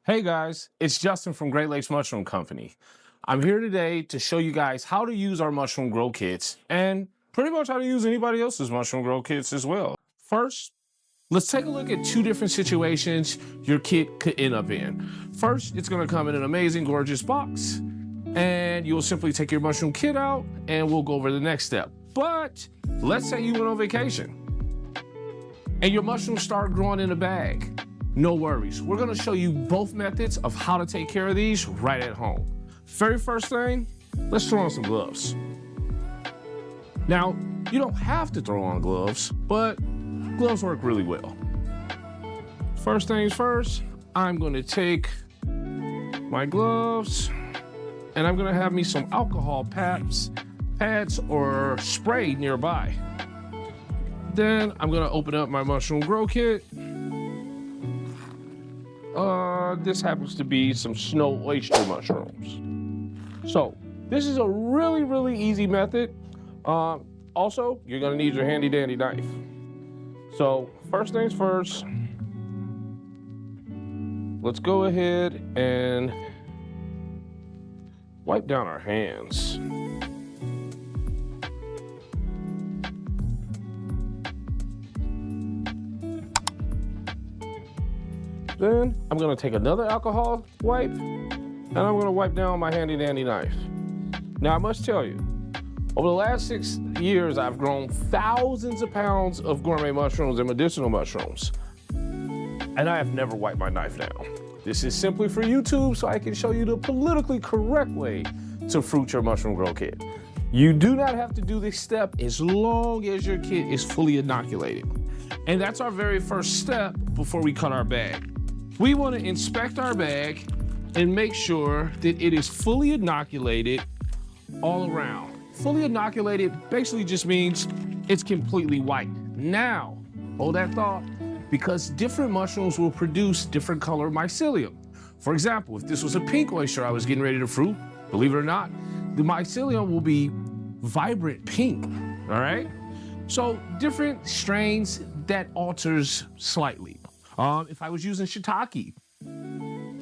Hey guys, it's Justin from Great Lakes Mushroom Company. I'm here today to show you guys how to use our mushroom grow kits and pretty much how to use anybody else's mushroom grow kits as well. First, let's take a look at two different situations your kit could end up in. First, it's gonna come in an amazing, gorgeous box, and you'll simply take your mushroom kit out and we'll go over the next step. But let's say you went on vacation and your mushrooms start growing in a bag. No worries. We're gonna show you both methods of how to take care of these right at home. Very first thing, let's throw on some gloves. Now, you don't have to throw on gloves, but gloves work really well. First things first, I'm gonna take my gloves and I'm gonna have me some alcohol pads or spray nearby. Then I'm gonna open up my mushroom grow kit. This happens to be some snow oyster mushrooms. So this is a really easy method. Also, you're gonna need your handy dandy knife. So first things first, let's go ahead and wipe down our hands. Then I'm gonna take another alcohol wipe and I'm gonna wipe down my handy dandy knife. Now I must tell you, over the last 6 years, I've grown thousands of pounds of gourmet mushrooms and medicinal mushrooms. And I have never wiped my knife down. This is simply for YouTube so I can show you the politically correct way to fruit your mushroom grow kit. You do not have to do this step as long as your kit is fully inoculated. And that's our very first step before we cut our bag. We want to inspect our bag and make sure that it is fully inoculated all around. Fully inoculated basically just means it's completely white. Now, hold that thought, because different mushrooms will produce different color mycelium. For example, if this was a pink oyster I was getting ready to fruit, believe it or not, the mycelium will be vibrant pink, all right? So different strains, that alters slightly. If I was using shiitake,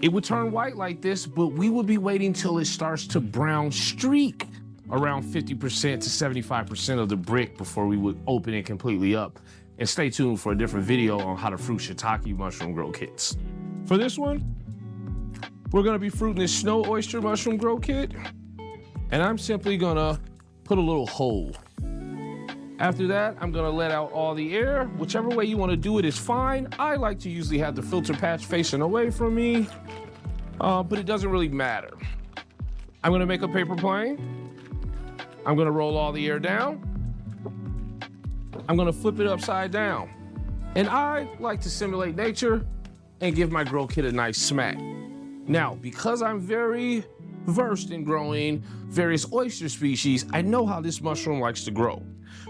it would turn white like this, but we would be waiting till it starts to brown streak around 50% to 75% of the brick before we would open it completely up. And stay tuned for a different video on how to fruit shiitake mushroom grow kits. For this one, we're gonna be fruiting this snow oyster mushroom grow kit, and I'm simply gonna put a little hole. After that, I'm gonna let out all the air. Whichever way you wanna do it is fine. I like to usually have the filter patch facing away from me, but it doesn't really matter. I'm gonna make a paper plane. I'm gonna roll all the air down. I'm gonna flip it upside down. And I like to simulate nature and give my grow kit a nice smack. Now, because I'm very versed in growing various oyster species, I know how this mushroom likes to grow.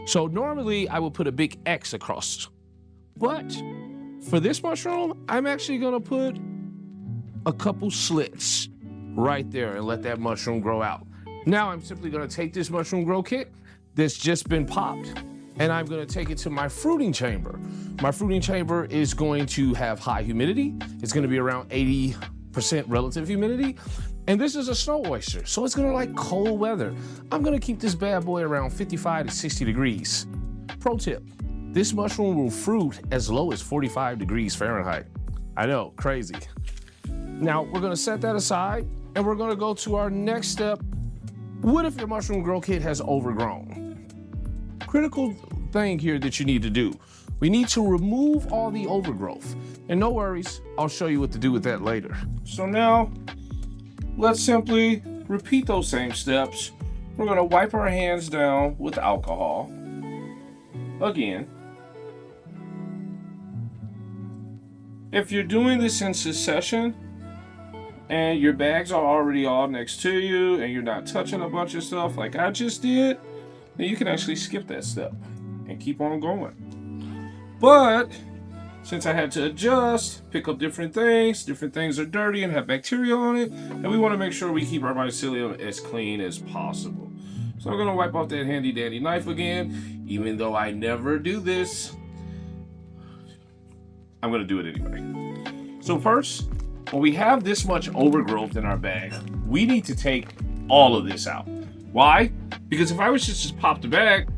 So normally I would put a big X across. But for this mushroom, I'm actually gonna put a couple slits right there and let that mushroom grow out. Now I'm simply gonna take this mushroom grow kit that's just been popped and I'm gonna take it to my fruiting chamber. My fruiting chamber is going to have high humidity. It's gonna be around 80% relative humidity. And this is a snow oyster, so it's gonna like cold weather. I'm gonna keep this bad boy around 55 to 60 degrees. Pro tip, this mushroom will fruit as low as 45 degrees Fahrenheit. I know, crazy. Now, we're gonna set that aside and we're gonna go to our next step. What if your mushroom grow kit has overgrown? Critical thing here that you need to do. We need to remove all the overgrowth. And no worries, I'll show you what to do with that later. So now, let's simply repeat those same steps. We're gonna wipe our hands down with alcohol. Again. If you're doing this in succession and your bags are already all next to you and you're not touching a bunch of stuff like I just did, then you can actually skip that step and keep on going. But since I had to adjust, pick up different things are dirty and have bacteria on it, and we want to make sure we keep our mycelium as clean as possible. So I'm gonna wipe off that handy dandy knife again, even though I never do this. I'm gonna do it anyway. So first, when we have this much overgrowth in our bag, we need to take all of this out. Why? Because if I was to just pop the bag,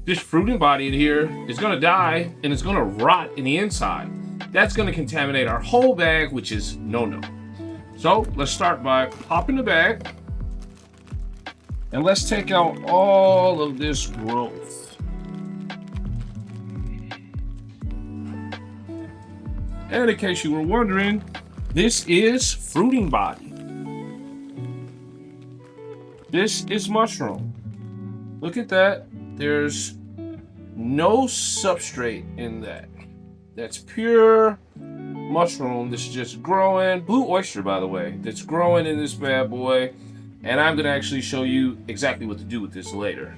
this fruiting body in here is gonna die and it's gonna rot in the inside. That's gonna contaminate our whole bag, which is no-no. So let's start by popping the bag and let's take out all of this growth. And in case you were wondering, this is fruiting body. This is mushroom. Look at that. There's no substrate in that. That's pure mushroom that's just growing. Blue oyster, by the way, that's growing in this bad boy. And I'm gonna actually show you exactly what to do with this later.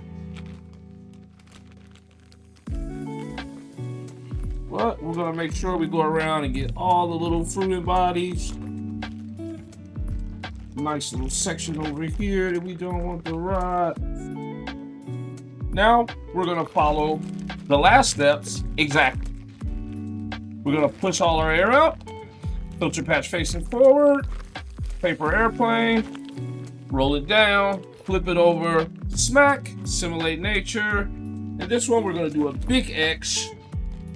But we're gonna make sure we go around and get all the little fruiting bodies. Nice little section over here that we don't want to rot. Now we're gonna follow the last steps exactly. We're gonna push all our air out, filter patch facing forward, paper airplane, roll it down, flip it over, smack, simulate nature. And this one we're gonna do a big X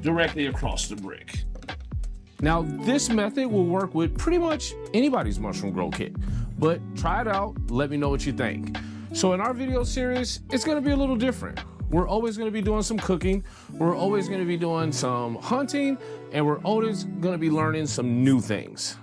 directly across the brick. Now this method will work with pretty much anybody's mushroom grow kit, but try it out, let me know what you think. So in our video series, it's gonna be a little different. We're always gonna be doing some cooking, we're always gonna be doing some hunting, and we're always gonna be learning some new things.